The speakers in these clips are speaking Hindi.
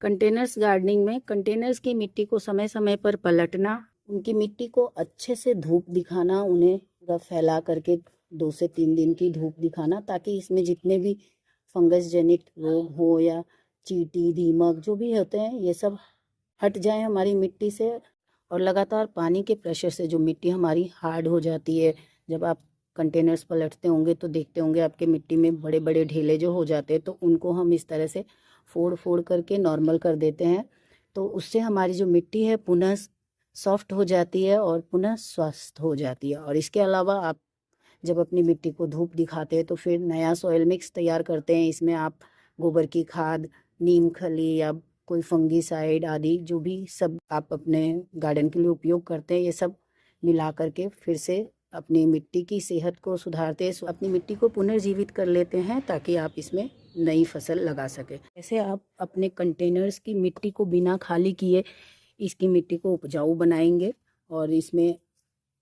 कंटेनर्स गार्डनिंग में कंटेनर्स की मिट्टी को समय समय पर पलटना, उनकी मिट्टी को अच्छे से धूप दिखाना, उन्हें पूरा फैला करके 2 से 3 दिन की धूप दिखाना, ताकि इसमें जितने भी फंगस जनित रोग हो या चींटी, दीमक जो भी होते हैं ये सब हट जाए हमारी मिट्टी से। और लगातार पानी के प्रेशर से जो मिट्टी हमारी हार्ड हो जाती है, जब आप कंटेनर्स पलटते होंगे तो देखते होंगे आपके मिट्टी में बड़े बड़े ढेले जो हो जाते हैं, तो उनको हम इस तरह से फोड़ फोड़ करके नॉर्मल कर देते हैं। तो उससे हमारी जो मिट्टी है पुनः सॉफ्ट हो जाती है और पुनः स्वस्थ हो जाती है। और इसके अलावा आप जब अपनी मिट्टी को धूप दिखाते हैं तो फिर नया सॉइल मिक्स तैयार करते हैं। इसमें आप गोबर की खाद, नीम खली या कोई फंगीसाइड आदि जो भी सब आप अपने गार्डन के लिए उपयोग करते हैं, ये सब मिला करके फिर से अपनी मिट्टी की सेहत को सुधारते हैं, अपनी मिट्टी को पुनर्जीवित कर लेते हैं, ताकि आप इसमें नई फसल लगा सके। ऐसे आप अपने कंटेनर्स की मिट्टी को बिना खाली किए इसकी मिट्टी को उपजाऊ बनाएंगे और इसमें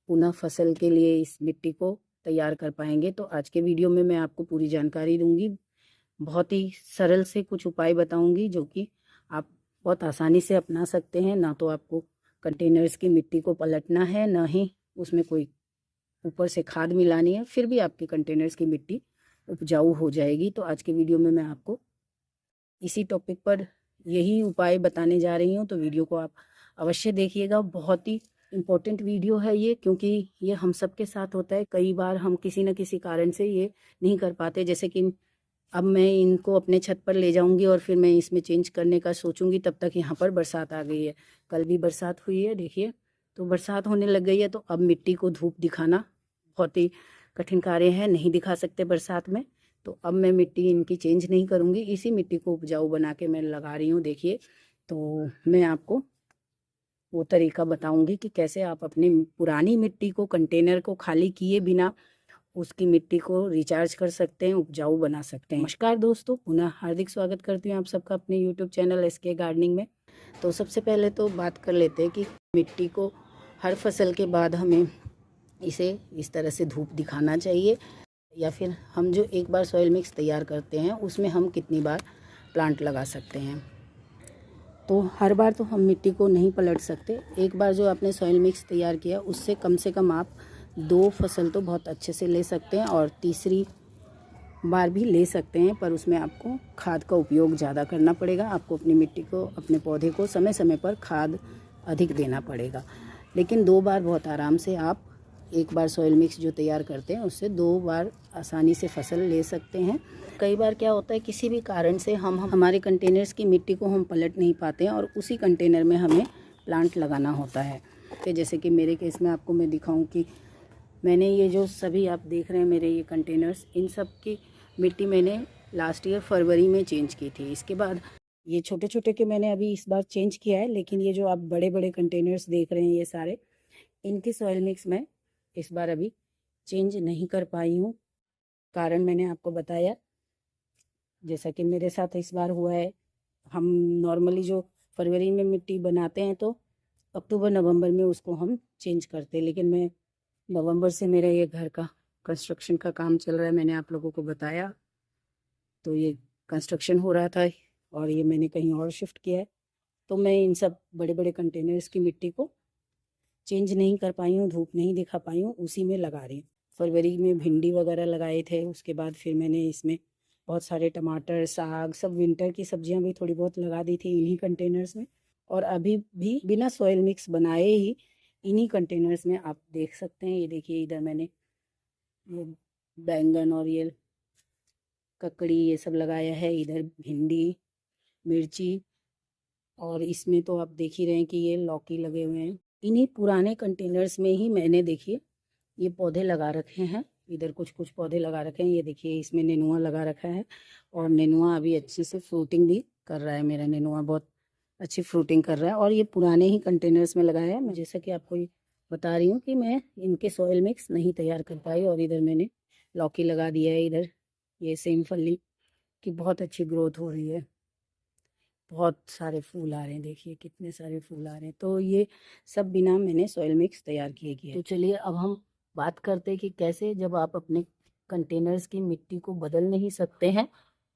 पुनः फसल के लिए इस मिट्टी को तैयार कर पाएंगे। तो आज के वीडियो में मैं आपको पूरी जानकारी दूंगी, बहुत ही सरल से कुछ उपाय बताऊंगी जो कि आप बहुत आसानी से अपना सकते हैं। ना तो आपको कंटेनर्स की मिट्टी को पलटना है, ना ही उसमें कोई ऊपर से खाद मिलानी है, फिर भी आपके कंटेनर्स की मिट्टी उपजाऊ हो जाएगी। तो आज के वीडियो में मैं आपको इसी टॉपिक पर यही उपाय बताने जा रही हूँ, तो वीडियो को आप अवश्य देखिएगा। बहुत ही इम्पोर्टेंट वीडियो है ये, क्योंकि ये हम सब के साथ होता है। कई बार हम किसी न किसी कारण से ये नहीं कर पाते, जैसे कि अब मैं इनको अपने छत पर ले जाऊंगी और फिर मैं इसमें चेंज करने का सोचूंगी, तब तक यहाँ पर बरसात आ गई है। कल भी बरसात हुई है, देखिए, तो बरसात होने लग गई है। तो अब मिट्टी को धूप दिखाना बहुत ही कठिन कार्य है, नहीं दिखा सकते बरसात में। तो अब मैं मिट्टी इनकी चेंज नहीं करूँगी, इसी मिट्टी को उपजाऊ बना के मैं लगा रही हूँ। देखिए, तो मैं आपको वो तरीका बताऊंगी कि कैसे आप अपनी पुरानी मिट्टी को, कंटेनर को खाली किए बिना उसकी मिट्टी को रिचार्ज कर सकते हैं, उपजाऊ बना सकते हैं। नमस्कार दोस्तों, पुनः हार्दिक स्वागत करती हूँ आप सबका अपने यूट्यूब चैनल एसके गार्डनिंग में। तो सबसे पहले तो बात कर लेते हैं कि मिट्टी को हर फसल के बाद हमें इसे इस तरह से धूप दिखाना चाहिए, या फिर हम जो एक बार सॉइल मिक्स तैयार करते हैं उसमें हम कितनी बार प्लांट लगा सकते हैं। तो हर बार तो हम मिट्टी को नहीं पलट सकते। एक बार जो आपने सॉइल मिक्स तैयार किया उससे कम से कम आप 2 फसल तो बहुत अच्छे से ले सकते हैं, और तीसरी बार भी ले सकते हैं, पर उसमें आपको खाद का उपयोग ज़्यादा करना पड़ेगा। आपको अपनी मिट्टी को, अपने पौधे को समय समय पर खाद अधिक देना पड़ेगा। लेकिन 2 बार बहुत आराम से आप एक बार सॉइल मिक्स जो तैयार करते हैं उससे 2 बार आसानी से फसल ले सकते हैं। कई बार क्या होता है, किसी भी कारण से हम हमारे कंटेनर्स की मिट्टी को हम पलट नहीं पाते हैं और उसी कंटेनर में हमें प्लांट लगाना होता है। तो जैसे कि मेरे केस में आपको मैं दिखाऊं कि मैंने ये जो सभी आप देख रहे हैं मेरे ये कंटेनर्स, इन सब की मिट्टी मैंने लास्ट ईयर फरवरी में चेंज की थी। इसके बाद ये छोटे छोटे के मैंने अभी इस बार चेंज किया है, लेकिन ये जो आप बड़े बड़े कंटेनर्स देख रहे हैं ये सारे, इनकी सॉइल मिक्स मैं इस बार अभी चेंज नहीं कर पाई हूँ। कारण मैंने आपको बताया, जैसा कि मेरे साथ इस बार हुआ है। हम नॉर्मली जो फरवरी में मिट्टी बनाते हैं तो अक्टूबर नवंबर में उसको हम चेंज करते हैं, लेकिन मैं नवंबर से मेरा ये घर का कंस्ट्रक्शन का काम चल रहा है, मैंने आप लोगों को बताया। तो ये कंस्ट्रक्शन हो रहा था और ये मैंने कहीं और शिफ्ट किया है, तो मैं इन सब बड़े बड़े कंटेनर्स की मिट्टी को चेंज नहीं कर पाई हूँ, धूप नहीं दिखा पाई हूँ, उसी में लगा रही हूँ। फरवरी में भिंडी वगैरह लगाए थे, उसके बाद फिर मैंने इसमें बहुत सारे टमाटर, साग, सब विंटर की सब्जियां भी थोड़ी बहुत लगा दी थी इन्हीं कंटेनर्स में। और अभी भी बिना सॉइल मिक्स बनाए ही इन्हीं कंटेनर्स में आप देख सकते हैं। ये देखिए, इधर मैंने ये बैंगन और ये ककड़ी ये सब लगाया है, इधर भिंडी, मिर्ची, और इसमें तो आप देख ही रहे हैं कि ये लौकी लगे हुए हैं। इन्हीं पुराने कंटेनर्स में ही मैंने, देखिए, ये पौधे लगा रखे हैं। इधर कुछ कुछ पौधे लगा रखे हैं, ये देखिए, इसमें नेनुआ लगा रखा है और नेनुआ अभी अच्छी से फ्रूटिंग भी कर रहा है। मेरा नेनुआ बहुत अच्छी फ्रूटिंग कर रहा है और ये पुराने ही कंटेनर्स में लगाया है। मैं जैसा कि आपको बता रही हूँ कि मैं इनके सॉइल मिक्स नहीं तैयार कर पाई। और इधर मैंने लौकी लगा दिया है, इधर ये सेम फली की बहुत अच्छी ग्रोथ हो रही है, बहुत सारे फूल आ रहे हैं, देखिए कितने सारे फूल आ रहे हैं। तो ये सब बिना मैंने सॉइल मिक्स तैयार किए किए। तो चलिए अब हम बात करते हैं कि कैसे, जब आप अपने कंटेनर्स की मिट्टी को बदल नहीं सकते हैं,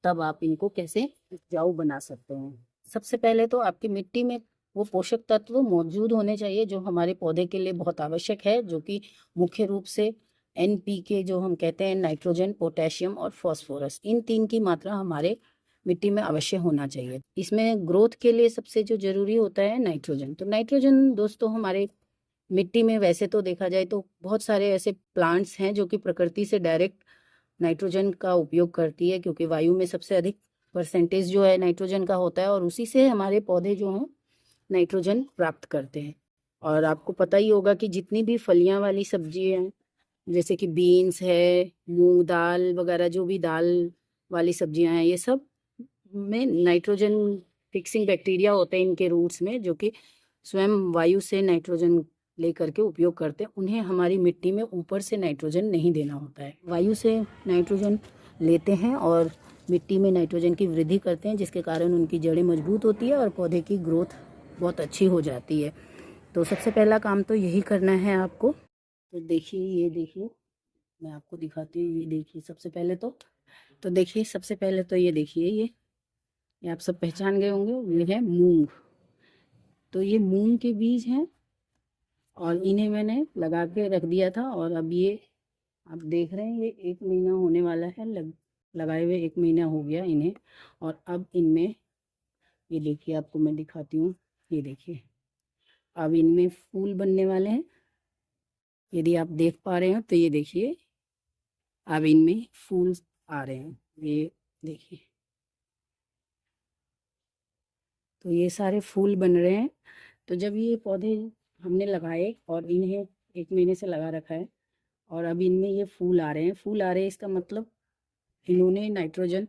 तब आप इनको कैसे उपजाऊ बना सकते हैं। सबसे पहले तो आपकी मिट्टी में वो पोषक तत्व मौजूद होने चाहिए जो हमारे पौधे के लिए बहुत आवश्यक है, जो कि मुख्य रूप से NPK जो हम कहते हैं, नाइट्रोजन, पोटेशियम और फास्फोरस, इन 3 की मात्रा हमारे मिट्टी में अवश्य होना चाहिए। इसमें ग्रोथ के लिए सबसे जो जरूरी होता है नाइट्रोजन। तो नाइट्रोजन दोस्तों हमारे मिट्टी में वैसे तो देखा जाए तो बहुत सारे ऐसे प्लांट्स हैं जो कि प्रकृति से डायरेक्ट नाइट्रोजन का उपयोग करती है, क्योंकि वायु में सबसे अधिक परसेंटेज जो है नाइट्रोजन का होता है और उसी से हमारे पौधे जो हैं नाइट्रोजन प्राप्त करते हैं। और आपको पता ही होगा कि जितनी भी फलियां वाली सब्जियां हैं, जैसे कि बीन्स है, मूंग दाल वगैरह, जो भी दाल वाली सब्जियां हैं, ये सब में नाइट्रोजन फिक्सिंग बैक्टीरिया होते हैं इनके रूट्स में, जो कि स्वयं वायु से नाइट्रोजन लेकर के उपयोग करते हैं। उन्हें हमारी मिट्टी में ऊपर से नाइट्रोजन नहीं देना होता है, वायु से नाइट्रोजन लेते हैं और मिट्टी में नाइट्रोजन की वृद्धि करते हैं, जिसके कारण उनकी जड़ें मजबूत होती है और पौधे की ग्रोथ बहुत अच्छी हो जाती है। तो सबसे पहला काम तो यही करना है आपको। तो देखिए, ये देखिए, मैं आपको दिखाती हूँ। ये देखिए, सबसे पहले तो देखिए, सबसे पहले तो ये देखिए, ये आप सब पहचान गए होंगे, ये है मूंग। तो ये मूंग के बीज हैं और इन्हें मैंने लगा के रख दिया था, और अब ये आप देख रहे हैं, ये 1 महीना होने वाला है, लगाए हुए 1 महीना हो गया इन्हें। और अब इनमें ये देखिए, आपको मैं दिखाती हूँ, ये देखिए, अब इनमें फूल बनने वाले हैं। यदि आप देख पा रहे हो तो ये देखिए, अब इनमें फूल आ रहे हैं, ये देखिए। तो ये सारे फूल बन रहे हैं। तो जब ये पौधे हमने लगाए और इन्हें 1 महीने से लगा रखा है और अब इनमें ये फूल आ रहे हैं, इसका मतलब इन्होंने नाइट्रोजन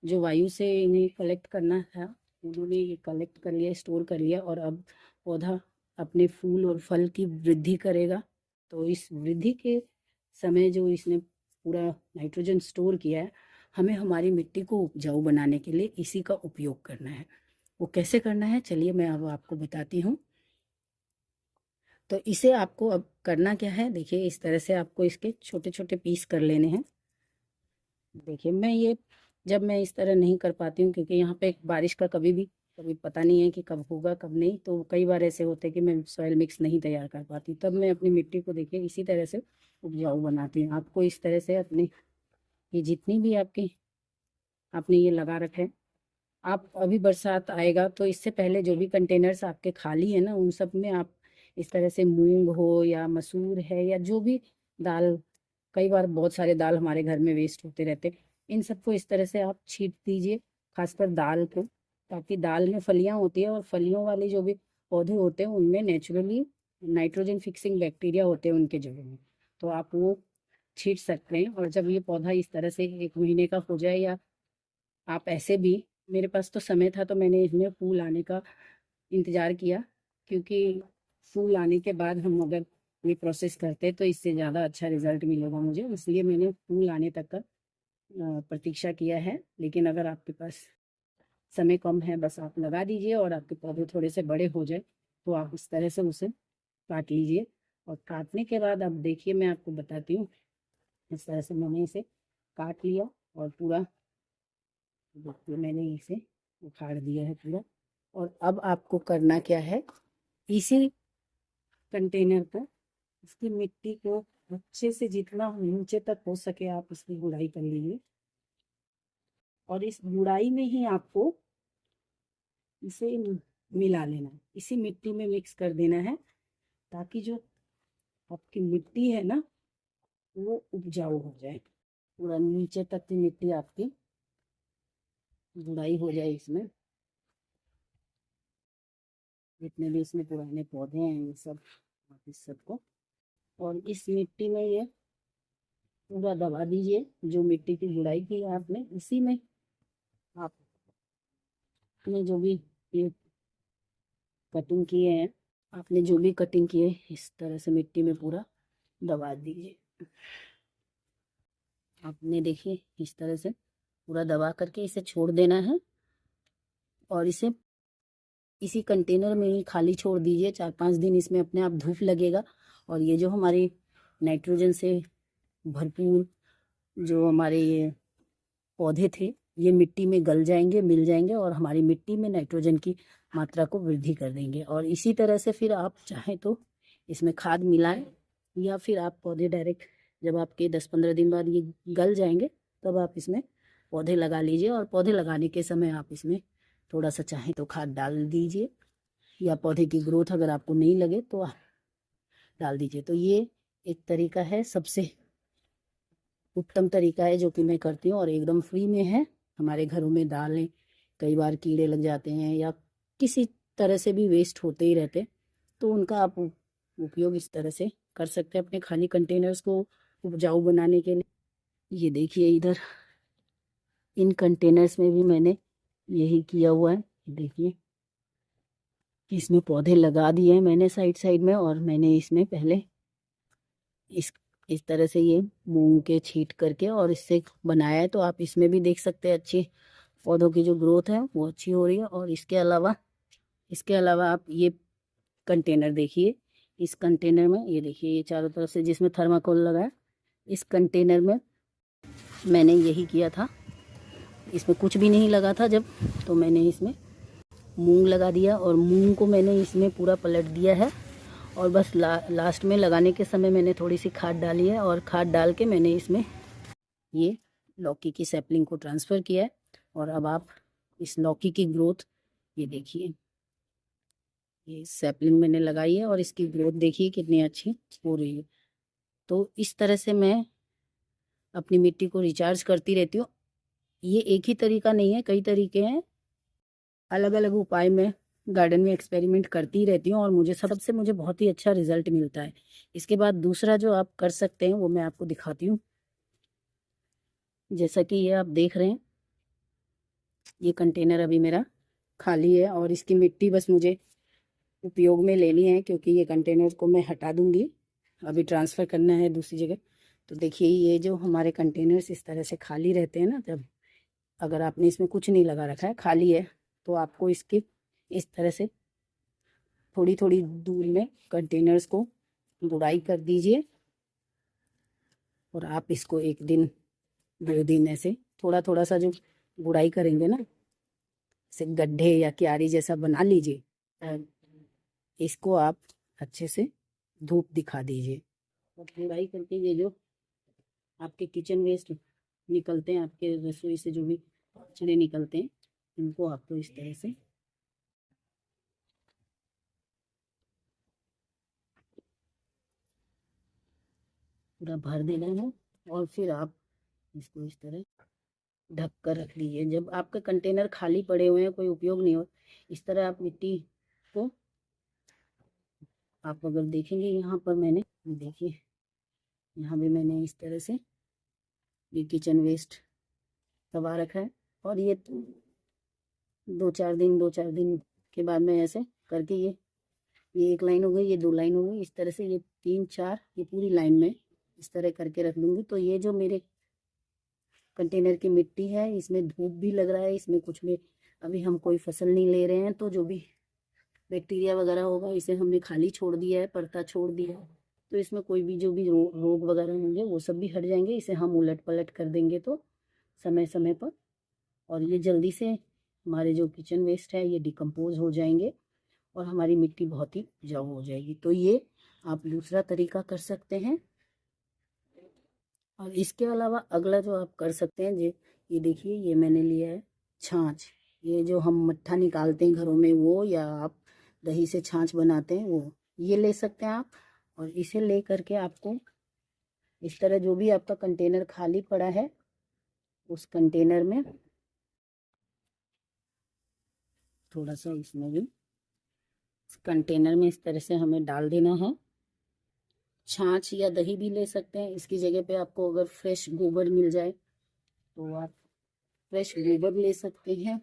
जो वायु से इन्हें कलेक्ट करना था, उन्होंने ये कलेक्ट कर लिया, स्टोर कर लिया, और अब पौधा अपने फूल और फल की वृद्धि करेगा। तो इस वृद्धि के समय जो इसने पूरा नाइट्रोजन स्टोर किया है, हमें हमारी मिट्टी को उपजाऊ बनाने के लिए इसी का उपयोग करना है। वो कैसे करना है, चलिए मैं अब आपको बताती हूँ। तो इसे आपको अब करना क्या है, देखिए, इस तरह से आपको इसके छोटे छोटे पीस कर लेने हैं। देखिए, जब मैं इस तरह नहीं कर पाती हूँ, क्योंकि यहाँ पे बारिश का कभी पता नहीं है कि कब होगा कब नहीं, तो कई बार ऐसे होते हैं कि मैं सॉइल मिक्स नहीं तैयार कर पाती, तब मैं अपनी मिट्टी को देखिए इसी तरह से उपजाऊ बनाती हूँ। आपको इस तरह से अपने ये जितनी भी आपने ये लगा रखे, आप अभी बरसात आएगा तो इससे पहले जो भी कंटेनर्स आपके खाली है ना, उन सब में आप इस तरह से मूंग हो या मसूर है या जो भी दाल, कई बार बहुत सारे दाल हमारे घर में वेस्ट होते रहते, इन सबको इस तरह से आप छीट दीजिए, खासकर दाल को, ताकि दाल में फलियां होती है और फलियों वाले जो भी पौधे होते हैं उनमें नेचुरली नाइट्रोजन फिक्सिंग बैक्टीरिया होते हैं उनके जड़ों में, तो आप वो छीट सकते हैं। और जब ये पौधा इस तरह से 1 महीने का हो जाए, या आप ऐसे भी, मेरे पास तो समय था तो मैंने इसमें फूल आने का इंतज़ार किया, क्योंकि फूल आने के बाद हम अगर ये प्रोसेस करते तो इससे ज़्यादा अच्छा रिजल्ट मिलेगा मुझे, इसलिए मैंने फूल आने तक का प्रतीक्षा किया है। लेकिन अगर आपके पास समय कम है, बस आप लगा दीजिए और आपके पौधे थोड़े से बड़े हो जाए तो आप इस तरह से उसे काट लीजिए। और काटने के बाद अब देखिए, मैं आपको बताती हूँ, इस तरह से मैंने इसे काट लिया और पूरा देखिए मैंने इसे उखाड़ दिया है पूरा। और अब आपको करना क्या है, इसी कंटेनर को, इसकी मिट्टी को अच्छे से जितना नीचे तक हो सके आप इसकी गुड़ाई कर लीजिए, और इस गुड़ाई में ही आपको इसे मिला लेना है, इसी मिट्टी में मिक्स कर देना है, ताकि जो आपकी मिट्टी है ना वो उपजाऊ हो जाए, पूरा नीचे तक की मिट्टी आपकी गुड़ाई हो जाए इसमें, जितने भी इसमें पुराने पौधे हैं ये सब, इस सबको। और इस मिट्टी में ये पूरा दबा दीजिए, जो मिट्टी की गुड़ाई की है आपने, इसी में आपने जो भी ये कटिंग किए हैं, आपने जो भी कटिंग किए, इस तरह से मिट्टी में पूरा दबा दीजिए। आपने देखिए इस तरह से पूरा दबा करके इसे छोड़ देना है, और इसे इसी कंटेनर में ही खाली छोड़ दीजिए। 4-5 दिन इसमें अपने आप धूप लगेगा, और ये जो हमारी नाइट्रोजन से भरपूर जो हमारे ये पौधे थे ये मिट्टी में गल जाएंगे, मिल जाएंगे और हमारी मिट्टी में नाइट्रोजन की मात्रा को वृद्धि कर देंगे। और इसी तरह से फिर आप चाहें तो इसमें खाद मिलाएं, या फिर आप पौधे डायरेक्ट जब आपके 10-15 दिन बाद ये गल जाएंगे तब आप इसमें पौधे लगा लीजिए। और पौधे लगाने के समय आप इसमें थोड़ा सा चाहें तो खाद डाल दीजिए, या पौधे की ग्रोथ अगर आपको नहीं लगे तो आप डाल दीजिए। तो ये एक तरीका है, सबसे उत्तम तरीका है जो कि मैं करती हूँ और एकदम फ्री में है। हमारे घरों में दालें कई बार कीड़े लग जाते हैं या किसी तरह से भी वेस्ट होते ही रहते, तो उनका आप उपयोग इस तरह से कर सकते हैं अपने खाली कंटेनर्स को उपजाऊ बनाने के लिए। ये देखिए इधर इन कंटेनर्स में भी मैंने यही किया हुआ है। देखिए इसमें पौधे लगा दिए हैं मैंने साइड साइड में, और मैंने इसमें पहले इस तरह से ये मूंग के छींट करके और इससे बनाया है। तो आप इसमें भी देख सकते हैं अच्छी पौधों की जो ग्रोथ है वो अच्छी हो रही है। और इसके अलावा आप ये कंटेनर देखिए, इस कंटेनर में ये देखिए ये चारों तरफ से जिसमें थर्माकोल लगा है, इस कंटेनर में मैंने यही किया था। इसमें कुछ भी नहीं लगा था जब, तो मैंने इसमें मूंग लगा दिया और मूंग को मैंने इसमें पूरा पलट दिया है। और बस लास्ट में लगाने के समय मैंने थोड़ी सी खाद डाली है, और खाद डाल के मैंने इसमें ये लौकी की सैपलिंग को ट्रांसफ़र किया है। और अब आप इस लौकी की ग्रोथ ये देखिए, ये सैपलिंग मैंने लगाई है और इसकी ग्रोथ देखिए कितनी अच्छी हो रही है। तो इस तरह से मैं अपनी मिट्टी को रिचार्ज करती रहती हूँ। ये एक ही तरीका नहीं है, कई तरीके हैं, अलग अलग उपाय में गार्डन में एक्सपेरिमेंट करती रहती हूँ और मुझे बहुत ही अच्छा रिजल्ट मिलता है। इसके बाद दूसरा जो आप कर सकते हैं वो मैं आपको दिखाती हूँ। जैसा कि ये आप देख रहे हैं, ये कंटेनर अभी मेरा खाली है और इसकी मिट्टी बस मुझे उपयोग में लेनी है, क्योंकि ये कंटेनर को मैं हटा दूंगी, अभी ट्रांसफ़र करना है दूसरी जगह। तो देखिए ये जो हमारे कंटेनर्स इस तरह से खाली रहते हैं ना, जब अगर आपने इसमें कुछ नहीं लगा रखा है, खाली है, तो आपको इसकी इस तरह से थोड़ी थोड़ी दूर में कंटेनर्स को गुड़ाई कर दीजिए। और आप इसको 1 दिन 2 दिन ऐसे थोड़ा थोड़ा सा जो गुड़ाई करेंगे ना, ऐसे गड्ढे या क्यारी जैसा बना लीजिए। इसको आप अच्छे से धूप दिखा दीजिए। और गुड़ाई करके ये जो आपके किचन वेस्ट निकलते हैं, आपके रसोई से जो भी कचरे निकलते हैं, इनको आपको इस तरह से पूरा भर देना है। और फिर आप इसको इस तरह ढक कर रख लीजिए। जब आपका कंटेनर खाली पड़े हुए हैं, कोई उपयोग नहीं हो, इस तरह आप मिट्टी को, आप अगर देखेंगे यहाँ पर मैंने देखिए यहाँ भी मैंने इस तरह से ये किचन वेस्ट दबा रखा है। और ये 2-4 दिन के बाद में ऐसे करके ये 1 लाइन हो गई, ये 2 लाइन हो गई, इस तरह से ये 3-4 ये पूरी लाइन में इस तरह करके रख लूँगी। तो ये जो मेरे कंटेनर की मिट्टी है, इसमें धूप भी लग रहा है, इसमें कुछ भी अभी हम कोई फसल नहीं ले रहे हैं, तो जो भी बैक्टीरिया वगैरह होगा इसे हमने खाली छोड़ दिया है, परता छोड़ दिया है, तो इसमें कोई भी जो भी रोग वगैरह होंगे वो सब भी हट जाएंगे। इसे हम उलट पलट कर देंगे तो समय समय पर, और ये जल्दी से हमारे जो किचन वेस्ट है ये डिकम्पोज हो जाएंगे और हमारी मिट्टी बहुत ही उपजाऊ हो जाएगी। तो ये आप दूसरा तरीका कर सकते हैं। और इसके अलावा अगला जो आप कर सकते हैं, ये देखिए ये मैंने लिया है छाछ। ये जो हम मट्ठा निकालते हैं घरों में वो, या आप दही से छाछ बनाते हैं वो, ये ले सकते हैं आप। और इसे ले करके आपको इस तरह जो भी आपका कंटेनर खाली पड़ा है उस कंटेनर में थोड़ा सा, इसमें भी इस कंटेनर में इस तरह से हमें डाल देना है। छाछ या दही भी ले सकते हैं, इसकी जगह पे आपको अगर फ्रेश गोबर मिल जाए तो आप फ्रेश गोबर ले सकते हैं,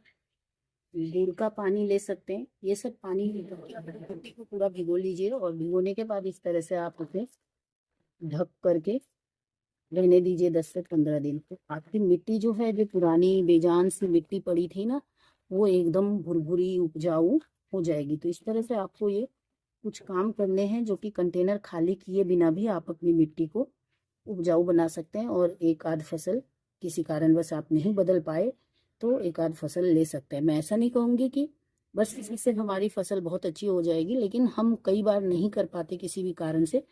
गुड़ का पानी ले सकते हैं। ये सब पानी मिट्टी को पूरा भिगो लीजिए और भिगोने के बाद इस तरह से आप उसे ढक करके रहने दीजिए 10 से 15 दिन। तो आपकी मिट्टी जो है, जो पुरानी बेजान सी मिट्टी पड़ी थी ना, वो एकदम भुरभुरी उपजाऊ हो जाएगी। तो इस तरह से आपको ये कुछ काम करने हैं जो कि कंटेनर खाली किए बिना भी आप अपनी मिट्टी को उपजाऊ बना सकते हैं। और एक आध फसल किसी कारणवश आप नहीं बदल पाए तो एक आध फसल ले सकते हैं। मैं ऐसा नहीं कहूँगी कि बस इससे हमारी फसल बहुत अच्छी हो जाएगी, लेकिन हम कई बार नहीं कर पाते किसी भी कारण से,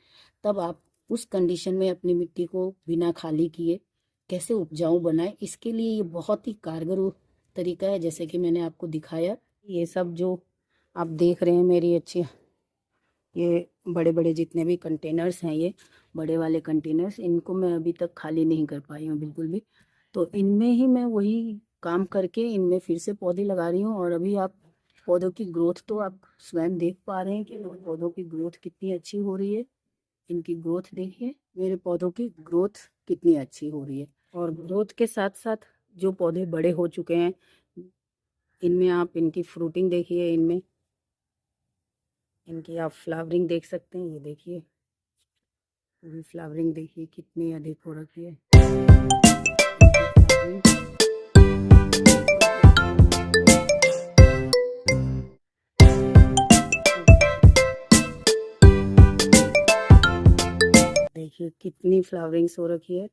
तब आप उस कंडीशन में अपनी मिट्टी को बिना खाली किए कैसे उपजाऊ बनाए, इसके लिए ये बहुत ही कारगर तरीका है। जैसे कि मैंने आपको दिखाया, ये सब जो आप देख रहे हैं मेरी अच्छी, ये बड़े बड़े जितने भी कंटेनर्स हैं, ये बड़े वाले कंटेनर्स, इनको मैं अभी तक खाली नहीं कर पाई हूँ बिल्कुल भी। तो इनमें ही मैं वही काम करके इनमें फिर से पौधे लगा रही हूँ। और अभी आप पौधों की ग्रोथ तो आप स्वयं देख पा रहे हैं कि पौधों की ग्रोथ कितनी अच्छी हो रही है। इनकी ग्रोथ देखिए, मेरे पौधों की ग्रोथ कितनी अच्छी हो रही है। और ग्रोथ के साथ साथ जो पौधे बड़े हो चुके हैं, इनमें आप इनकी फ्रूटिंग देखिए, इनमें इनकी आप फ्लावरिंग देख सकते हैं। ये देखिए पूरी फ्लावरिंग देखिए कितनी अधिक हो रखी है। देखिए कितनी फ्लावरिंग्स हो रखी है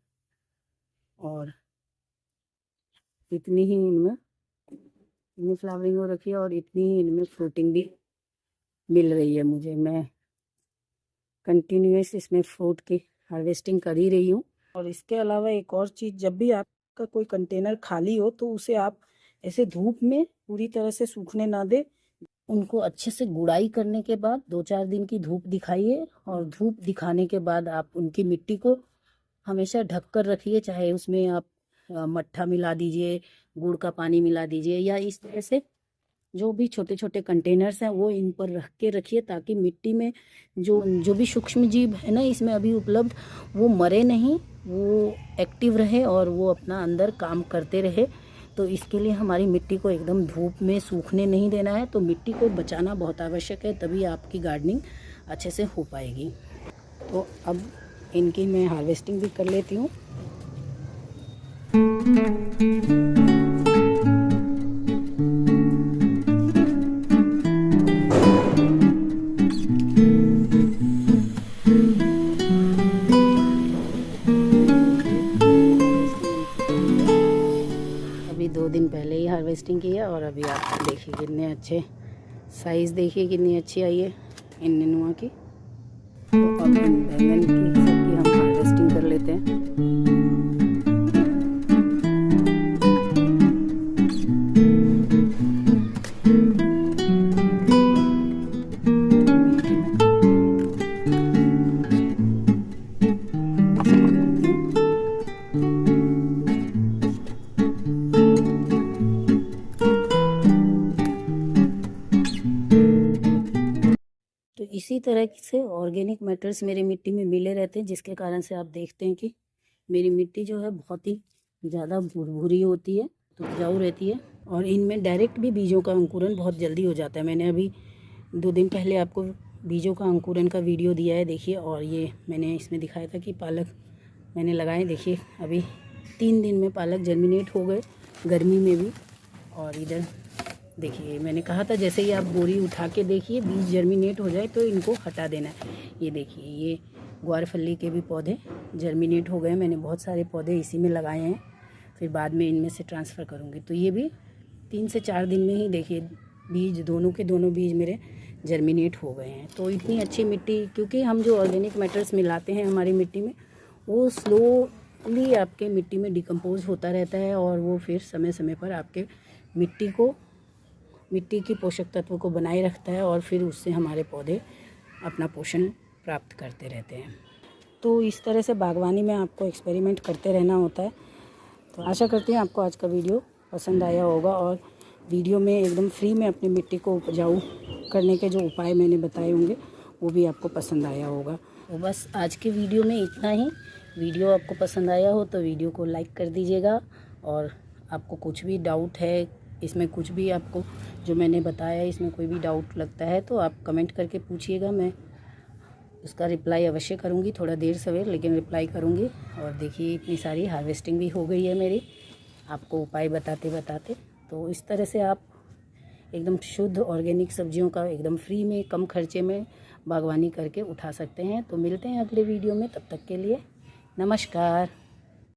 और इतनी ही इनमें फ्लावरिंग हो रखी है और इतनी ही इनमें फ्रूटिंग भी मिल रही है मुझे। मैं कंटिन्यूस इसमें फ्रूट की हार्वेस्टिंग कर ही रही हूँ। और इसके अलावा एक और चीज़, जब भी आपका कोई कंटेनर खाली हो तो उसे आप ऐसे धूप में पूरी तरह से सूखने ना दे। उनको अच्छे से गुड़ाई करने के बाद 2-4 दिन की धूप दिखाइए, और धूप दिखाने के बाद आप उनकी मिट्टी को हमेशा ढक कर रखिए। चाहे उसमें आप मट्ठा मिला दीजिए, गुड़ का पानी मिला दीजिए, या इस तरह से जो भी छोटे छोटे कंटेनर्स हैं वो इन पर रख के रखिए, ताकि मिट्टी में जो भी सूक्ष्म जीव है ना इसमें अभी उपलब्ध, वो मरे नहीं, वो एक्टिव रहे और वो अपना अंदर काम करते रहे। तो इसके लिए हमारी मिट्टी को एकदम धूप में सूखने नहीं देना है। तो मिट्टी को बचाना बहुत आवश्यक है, तभी आपकी गार्डनिंग अच्छे से हो पाएगी। तो अब इनकी मैं हार्वेस्टिंग भी कर लेती हूँ। अभी 2 दिन पहले ही हार्वेस्टिंग की है और अभी आप देखिए कितने अच्छे साइज़, देखिए कितनी अच्छी आई है इन नेनुआ की। तो अब इन बैंगन की सबकी हम हार्वेस्टिंग कर लेते हैं। तो इसी तरह से ऑर्गेनिक मैटर्स मेरी मिट्टी में मिले रहते हैं, जिसके कारण से आप देखते हैं कि मेरी मिट्टी जो है बहुत ही ज़्यादा भुरभुरी होती है, तो उपजाऊ रहती है। और इनमें डायरेक्ट भी बीजों का अंकुरन बहुत जल्दी हो जाता है। मैंने अभी 2 दिन पहले आपको बीजों का अंकुरन का वीडियो दिया है, देखिए। और ये मैंने इसमें दिखाया था कि पालक मैंने लगाए, देखिए अभी 3 दिन में पालक जर्मिनेट हो गए, गर्मी में भी। और इधर देखिए मैंने कहा था जैसे ही आप बोरी उठा के देखिए बीज जर्मिनेट हो जाए तो इनको हटा देना है। ये देखिए ये ग्वारफली के भी पौधे जर्मिनेट हो गए। मैंने बहुत सारे पौधे इसी में लगाए हैं, फिर बाद में इनमें से ट्रांसफ़र करूँगी। तो ये भी 3 से 4 दिन में ही देखिए बीज, दोनों के दोनों बीज मेरे जर्मिनेट हो गए हैं। तो इतनी अच्छी मिट्टी, क्योंकि हम जो ऑर्गेनिक मैटर्स मिलाते हैं हमारी मिट्टी में, वो स्लोली आपके मिट्टी में डिकम्पोज होता रहता है, और वो फिर समय समय पर आपके मिट्टी की पोषक तत्व को बनाए रखता है, और फिर उससे हमारे पौधे अपना पोषण प्राप्त करते रहते हैं। तो इस तरह से बागवानी में आपको एक्सपेरिमेंट करते रहना होता है। तो आशा करती हूँ आपको आज का वीडियो पसंद आया होगा, और वीडियो में एकदम फ्री में अपनी मिट्टी को उपजाऊ करने के जो उपाय मैंने बताए होंगे वो भी आपको पसंद आया होगा। तो बस आज के वीडियो में इतना ही। वीडियो आपको पसंद आया हो तो वीडियो को लाइक कर दीजिएगा, और आपको कुछ भी डाउट है इसमें, कुछ भी आपको जो मैंने बताया इसमें कोई भी डाउट लगता है तो आप कमेंट करके पूछिएगा, मैं उसका रिप्लाई अवश्य करूँगी। थोड़ा देर सवेर लेकिन रिप्लाई करूँगी। और देखिए इतनी सारी हार्वेस्टिंग भी हो गई है मेरी, आपको उपाय बताते बताते। तो इस तरह से आप एकदम शुद्ध ऑर्गेनिक सब्जियों का एकदम फ्री में, कम खर्चे में बागवानी करके उठा सकते हैं। तो मिलते हैं अगले वीडियो में, तब तक के लिए नमस्कार।